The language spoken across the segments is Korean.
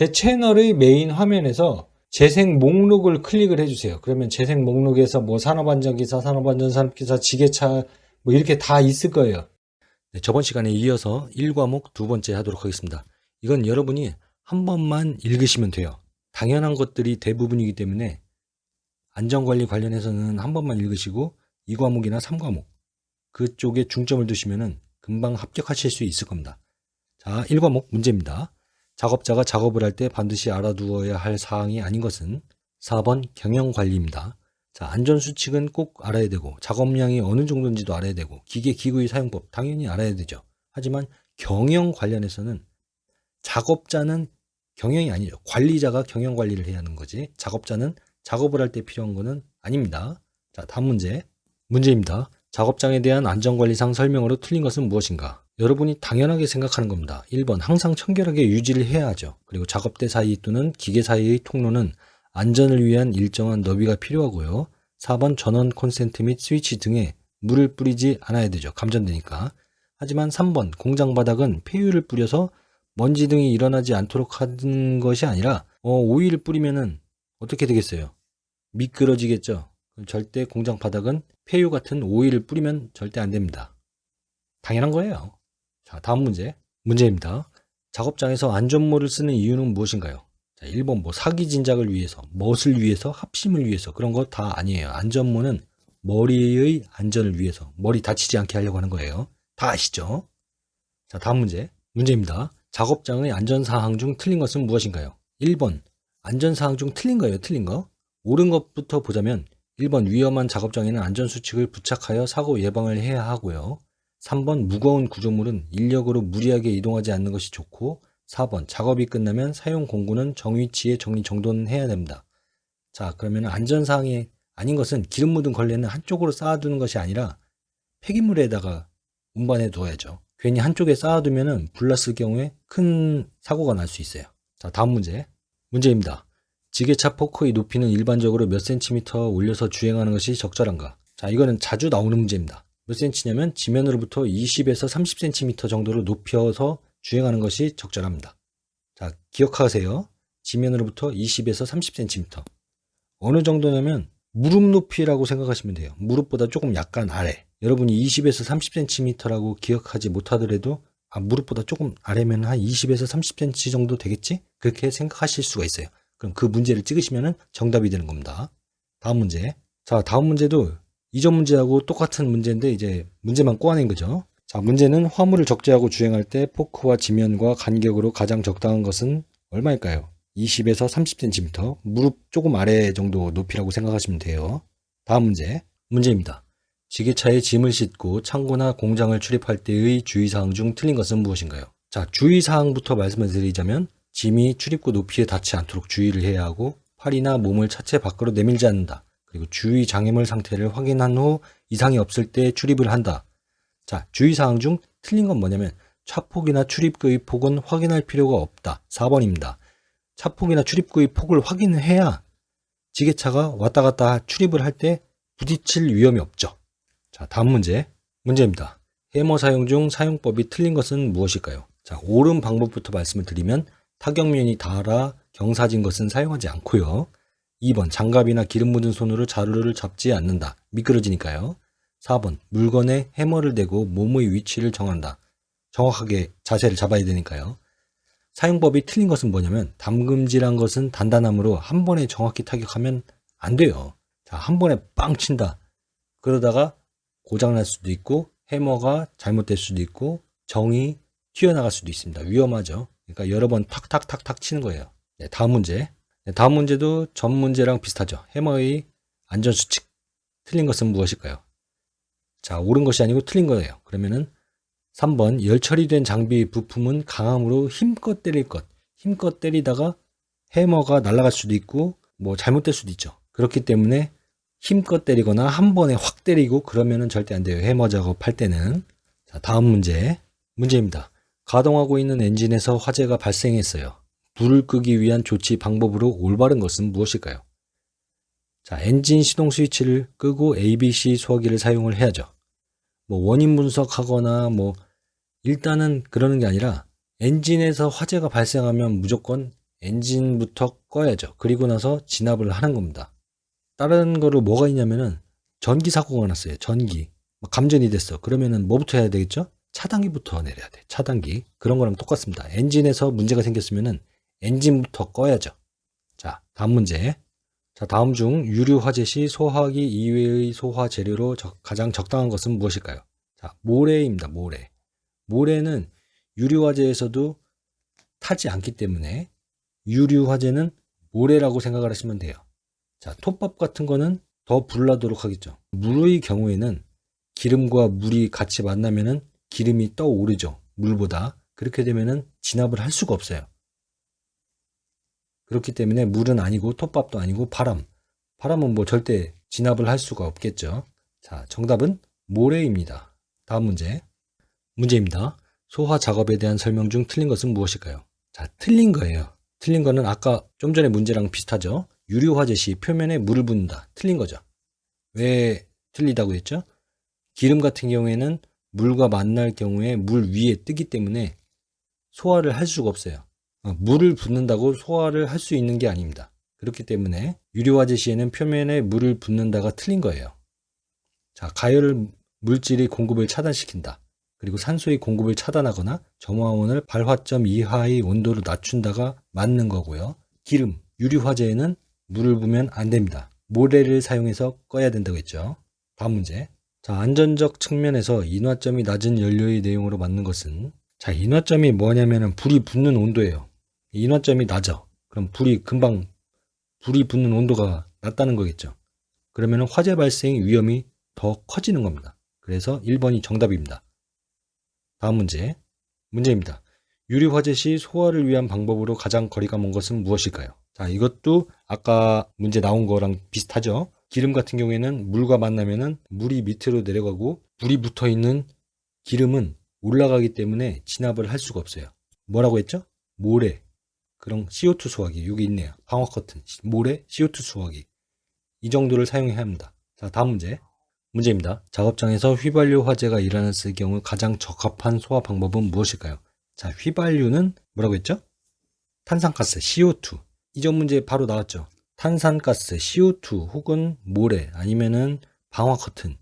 제 채널의 메인 화면에서 재생 목록을 클릭을 해주세요. 그러면 재생 목록에서 뭐 산업안전기사, 산업안전산업기사, 지게차 뭐 이렇게 다 있을 거예요. 네, 저번 시간에 이어서 1과목 두 번째 하도록 하겠습니다. 이건 여러분이 한 번만 읽으시면 돼요. 당연한 것들이 대부분이기 때문에 안전관리 관련해서는 한 번만 읽으시고 2과목이나 3과목 그쪽에 중점을 두시면은 금방 합격하실 수 있을 겁니다. 자, 1과목 문제입니다. 작업자가 작업을 할 때 반드시 알아두어야 할 사항이 아닌 것은 4번 경영관리입니다. 자, 안전수칙은 꼭 알아야 되고 작업량이 어느 정도인지도 알아야 되고 기계 기구의 사용법 당연히 알아야 되죠. 하지만 경영 관련해서는 작업자는 경영이 아니죠. 관리자가 경영 관리를 해야 하는 거지 작업자는 작업을 할 때 필요한 거는 아닙니다. 자, 다음 문제입니다. 작업장에 대한 안전관리상 설명으로 틀린 것은 무엇인가? 여러분이 당연하게 생각하는 겁니다. 1번 항상 청결하게 유지를 해야 하죠. 그리고 작업대 사이 또는 기계 사이의 통로는 안전을 위한 일정한 너비가 필요하고요. 4번 전원 콘센트 및 스위치 등에 물을 뿌리지 않아야 되죠. 감전되니까. 하지만 3번 공장 바닥은 폐유를 뿌려서 먼지 등이 일어나지 않도록 하는 것이 아니라 오일을 뿌리면은 어떻게 되겠어요? 미끄러지겠죠. 절대 공장 바닥은 폐유 같은 오일을 뿌리면 절대 안 됩니다. 당연한 거예요. 자, 다음 문제입니다. 작업장에서 안전모를 쓰는 이유는 무엇인가요? 자, 1번 뭐 사기 진작을 위해서, 멋을 위해서, 합심을 위해서 그런 거 다 아니에요. 안전모는 머리의 안전을 위해서, 머리 다치지 않게 하려고 하는 거예요. 다 아시죠? 자, 다음 문제입니다. 작업장의 안전사항 중 틀린 것은 무엇인가요? 1번 안전사항 중 틀린 거예요. 틀린 거. 옳은 것부터 보자면 1번 위험한 작업장에는 안전수칙을 부착하여 사고 예방을 해야 하고요. 3번 무거운 구조물은 인력으로 무리하게 이동하지 않는 것이 좋고 4번 작업이 끝나면 사용 공구는 정위치에 정리정돈 해야 됩니다. 자, 그러면 안전사항이 아닌 것은 기름 묻은 걸레는 한쪽으로 쌓아두는 것이 아니라 폐기물에다가 운반해 두어야죠. 괜히 한쪽에 쌓아두면 불났을 경우에 큰 사고가 날 수 있어요. 자, 다음 문제입니다. 지게차 포크의 높이는 일반적으로 몇 센티미터 올려서 주행하는 것이 적절한가? 자, 이거는 자주 나오는 문제입니다. 몇 센치냐면 지면으로부터 20에서 30cm 정도로 높여서 주행하는 것이 적절합니다. 자, 기억하세요. 지면으로부터 20에서 30cm. 어느 정도냐면 무릎 높이라고 생각하시면 돼요. 무릎보다 조금 약간 아래. 여러분이 20에서 30cm라고 기억하지 못하더라도 무릎보다 조금 아래면 한 20에서 30cm 정도 되겠지? 그렇게 생각하실 수가 있어요. 그럼 그 문제를 찍으시면 정답이 되는 겁니다. 다음 문제. 자, 다음 문제도 이전 문제하고 똑같은 문제인데 이제 문제만 꼬아낸 거죠. 자, 문제는 화물을 적재하고 주행할 때 포크와 지면과 간격으로 가장 적당한 것은 얼마일까요? 20에서 30cm, 무릎 조금 아래 정도 높이라고 생각하시면 돼요. 다음 문제입니다. 지게차에 짐을 싣고 창고나 공장을 출입할 때의 주의사항 중 틀린 것은 무엇인가요? 자, 주의사항부터 말씀을 드리자면 짐이 출입구 높이에 닿지 않도록 주의를 해야 하고 팔이나 몸을 차체 밖으로 내밀지 않는다. 그리고 주의 장애물 상태를 확인한 후 이상이 없을 때 출입을 한다. 자, 주의사항 중 틀린 건 뭐냐면 차폭이나 출입구의 폭은 확인할 필요가 없다. 4번입니다. 차폭이나 출입구의 폭을 확인해야 지게차가 왔다 갔다 출입을 할 때 부딪힐 위험이 없죠. 자, 다음 문제입니다. 해머 사용 중 사용법이 틀린 것은 무엇일까요? 자, 옳은 방법부터 말씀을 드리면 타격면이 닳아 경사진 것은 사용하지 않고요. 2번 장갑이나 기름 묻은 손으로 자루를 잡지 않는다. 미끄러지니까요. 4번 물건에 해머를 대고 몸의 위치를 정한다. 정확하게 자세를 잡아야 되니까요. 사용법이 틀린 것은 뭐냐면 담금질한 것은 단단함으로 한 번에 정확히 타격하면 안 돼요. 자, 한 번에 빵 친다. 그러다가 고장날 수도 있고 해머가 잘못될 수도 있고 정이 튀어나갈 수도 있습니다. 위험하죠. 그러니까 여러 번 탁탁탁탁 치는 거예요. 네, 다음 문제. 네, 다음 문제도 전 문제랑 비슷하죠. 해머의 안전수칙. 틀린 것은 무엇일까요? 자, 옳은 것이 아니고 틀린 거예요. 그러면은 3번 열 처리된 장비 부품은 강함으로 힘껏 때릴 것. 힘껏 때리다가 해머가 날아갈 수도 있고 뭐 잘못될 수도 있죠. 그렇기 때문에 힘껏 때리거나 한 번에 확 때리고 그러면은 절대 안 돼요. 해머 작업할 때는. 자, 다음 문제입니다. 가동하고 있는 엔진에서 화재가 발생했어요. 불을 끄기 위한 조치 방법으로 올바른 것은 무엇일까요? 자, 엔진 시동 스위치를 끄고 ABC 소화기를 사용을 해야죠. 뭐 원인 분석하거나 뭐 일단은 그러는 게 아니라 엔진에서 화재가 발생하면 무조건 엔진부터 꺼야죠. 그리고 나서 진압을 하는 겁니다. 다른 거로 뭐가 있냐면은 전기 사고가 났어요. 전기. 막 감전이 됐어. 그러면은 뭐부터 해야 되겠죠? 차단기부터 내려야 돼. 차단기. 그런 거랑 똑같습니다. 엔진에서 문제가 생겼으면은 엔진부터 꺼야죠. 자, 다음 문제. 자, 다음 중 유류 화재 시 소화기 이외의 소화 재료로 가장 적당한 것은 무엇일까요? 자, 모래입니다. 모래. 모래는 유류 화재에서도 타지 않기 때문에 유류 화재는 모래라고 생각을 하시면 돼요. 자, 톱밥 같은 거는 더 불나도록 하겠죠. 물의 경우에는 기름과 물이 같이 만나면은 기름이 떠오르죠. 물보다. 그렇게 되면은 진압을 할 수가 없어요. 그렇기 때문에 물은 아니고 톱밥도 아니고 바람. 바람은 뭐 절대 진압을 할 수가 없겠죠. 자, 정답은 모래입니다. 다음 문제. 문제입니다. 소화 작업에 대한 설명 중 틀린 것은 무엇일까요? 자, 틀린 거예요. 틀린 거는 아까 좀 전에 문제랑 비슷하죠. 유류 화재 시 표면에 물을 붓는다. 틀린 거죠. 왜 틀리다고 했죠? 기름 같은 경우에는 물과 만날 경우에 물 위에 뜨기 때문에 소화를 할 수가 없어요. 물을 붓는다고 소화를 할 수 있는 게 아닙니다. 그렇기 때문에 유류 화재 시에는 표면에 물을 붓는다가 틀린 거예요. 자, 가열 물질의 공급을 차단시킨다. 그리고 산소의 공급을 차단하거나 점화원을 발화점 이하의 온도로 낮춘다가 맞는 거고요. 기름, 유류 화재에는 물을 부으면 안 됩니다. 모래를 사용해서 꺼야 된다고 했죠. 다음 문제. 자, 안전적 측면에서 인화점이 낮은 연료의 내용으로 맞는 것은, 자, 인화점이 뭐냐면은 불이 붙는 온도예요. 인화점이 낮아. 그럼 불이 붙는 온도가 낮다는 거겠죠. 그러면 화재 발생 위험이 더 커지는 겁니다. 그래서 1번이 정답입니다. 다음 문제. 문제입니다. 유류 화재 시 소화를 위한 방법으로 가장 거리가 먼 것은 무엇일까요? 자, 이것도 아까 문제 나온 거랑 비슷하죠. 기름 같은 경우에는 물과 만나면은 물이 밑으로 내려가고 불이 붙어 있는 기름은 올라가기 때문에 진압을 할 수가 없어요. 뭐라고 했죠? 모래. 그럼 CO2 수화기. 여기 있네요. 방화 커튼. 모래, CO2 수화기. 이 정도를 사용해야 합니다. 자, 다음 문제. 문제입니다. 작업장에서 휘발유 화재가 일어났을 경우 가장 적합한 소화 방법은 무엇일까요? 자, 휘발유는 뭐라고 했죠? 탄산가스, CO2. 이전 문제 바로 나왔죠. 탄산가스, CO2 혹은 모래 아니면은 방화 커튼.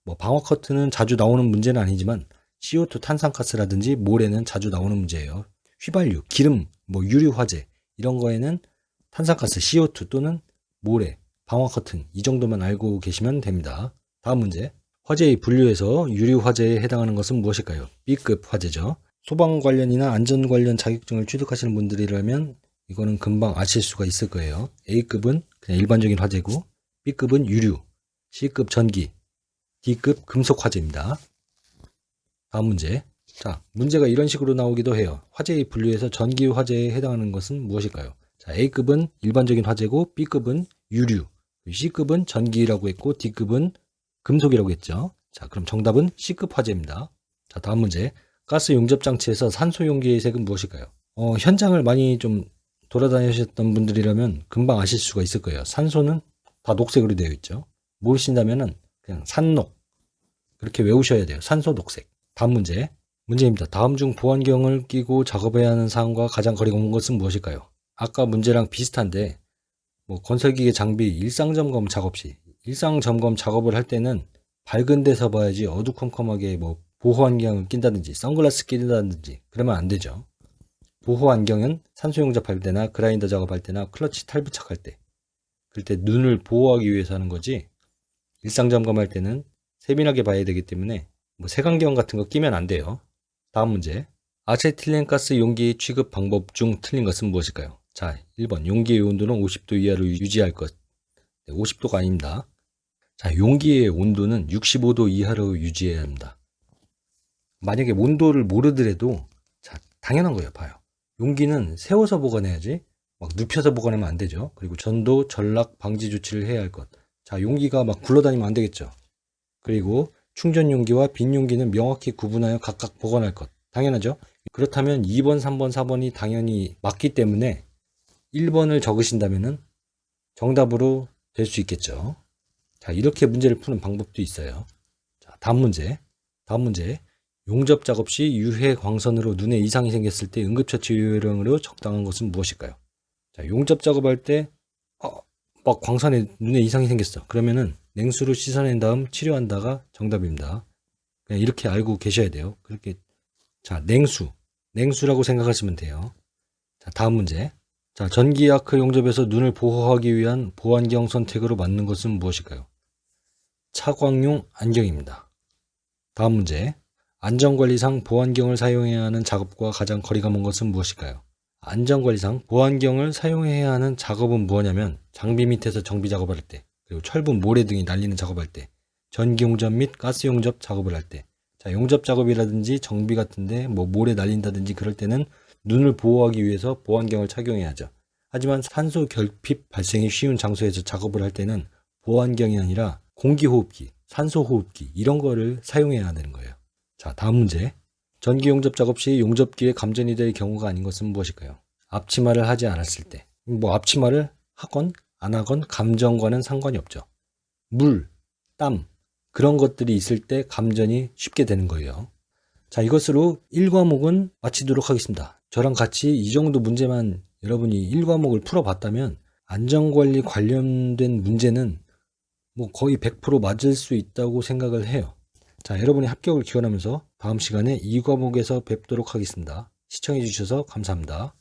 뭐 방화 커튼은 자주 나오는 문제는 아니지만 CO2 탄산가스라든지 모래는 자주 나오는 문제예요. 휘발유, 기름, 뭐 유류 화재 이런 거에는 탄산가스, CO2 또는 모래, 방화 커튼 이 정도만 알고 계시면 됩니다. 다음 문제. 화재의 분류에서 유류 화재에 해당하는 것은 무엇일까요? B급 화재죠. 소방 관련이나 안전 관련 자격증을 취득하시는 분들이라면 이거는 금방 아실 수가 있을 거예요. A급은 그냥 일반적인 화재고 B급은 유류, C급 전기, D급 금속 화재입니다. 다음 문제. 자, 문제가 이런 식으로 나오기도 해요. 화재의 분류에서 전기 화재에 해당하는 것은 무엇일까요? 자, A급은 일반적인 화재고 B급은 유류, C급은 전기라고 했고 D급은 금속이라고 했죠. 자, 그럼 정답은 C급 화재입니다. 자, 다음 문제. 가스 용접 장치에서 산소 용기의 색은 무엇일까요? 현장을 많이 좀 돌아다니셨던 분들이라면 금방 아실 수가 있을 거예요. 산소는 다 녹색으로 되어 있죠. 모르신다면은 그냥 산녹 그렇게 외우셔야 돼요. 산소 녹색. 다음 문제. 문제입니다. 다음 중 보안경을 끼고 작업해야 하는 사항과 가장 거리가 먼 것은 무엇일까요? 아까 문제랑 비슷한데 뭐 건설기계 장비 일상점검 작업 시 일상점검 작업을 할 때는 밝은 데서 봐야지 어두컴컴하게 뭐 보호안경을 낀다든지 선글라스 끼다든지 그러면 안 되죠. 보호안경은 산소용접할 때나 그라인더 작업할 때나 클러치 탈부착할 때 그럴 때 눈을 보호하기 위해서 하는 거지 일상점검할 때는 세밀하게 봐야 되기 때문에 뭐 색안경 같은 거 끼면 안 돼요. 다음 문제. 아세틸렌가스 용기 취급 방법 중 틀린 것은 무엇일까요? 자, 1번 용기의 온도는 50도 이하로 유지할 것. 네, 50도가 아닙니다. 자, 용기의 온도는 65도 이하로 유지해야 합니다. 만약에 온도를 모르더라도 자, 당연한 거예요. 봐요. 용기는 세워서 보관해야지 막 눕혀서 보관하면 안 되죠. 그리고 전도, 전락, 방지 조치를 해야 할 것. 자, 용기가 막 굴러다니면 안 되겠죠. 그리고 충전 용기와 빈 용기는 명확히 구분하여 각각 보관할 것. 당연하죠. 그렇다면 2번, 3번, 4번이 당연히 맞기 때문에 1번을 적으신다면은 정답으로 될 수 있겠죠. 자, 이렇게 문제를 푸는 방법도 있어요. 자, 다음 문제. 다음 문제. 용접 작업 시 유해 광선으로 눈에 이상이 생겼을 때 응급처치 요령으로 적당한 것은 무엇일까요? 자, 용접 작업할 때 막 광선에 눈에 이상이 생겼어. 그러면은 냉수로 씻어낸 다음 치료한다가 정답입니다. 그냥 이렇게 알고 계셔야 돼요. 그렇게. 자, 냉수라고 생각하시면 돼요. 자, 다음 문제. 자, 전기 아크 용접에서 눈을 보호하기 위한 보안경 선택으로 맞는 것은 무엇일까요? 차광용 안경입니다. 다음 문제. 안전관리상 보안경을 사용해야 하는 작업과 가장 거리가 먼 것은 무엇일까요? 안전관리상 보안경을 사용해야 하는 작업은 무엇이냐면 장비 밑에서 정비 작업을 할 때, 그리고 철분, 모래 등이 날리는 작업할 때, 전기 용접 및 가스 용접 작업을 할 때. 자, 용접 작업이라든지 정비 같은데 뭐 모래 날린다든지 그럴 때는 눈을 보호하기 위해서 보안경을 착용해야 하죠. 하지만 산소 결핍 발생이 쉬운 장소에서 작업을 할 때는 보안경이 아니라 공기호흡기, 산소호흡기 이런 거를 사용해야 되는 거예요. 자, 다음 문제. 전기 용접 작업 시 용접기에 감전이 될 경우가 아닌 것은 무엇일까요? 앞치마를 하지 않았을 때. 뭐 앞치마를 하건 안 하건 감전과는 상관이 없죠. 물, 땀 그런 것들이 있을 때 감전이 쉽게 되는 거예요. 자, 이것으로 1과목은 마치도록 하겠습니다. 저랑 같이 이 정도 문제만 여러분이 1과목을 풀어봤다면 안전관리 관련된 문제는 뭐 거의 100% 맞을 수 있다고 생각을 해요. 자, 여러분의 합격을 기원하면서 다음 시간에 2과목에서 뵙도록 하겠습니다. 시청해 주셔서 감사합니다.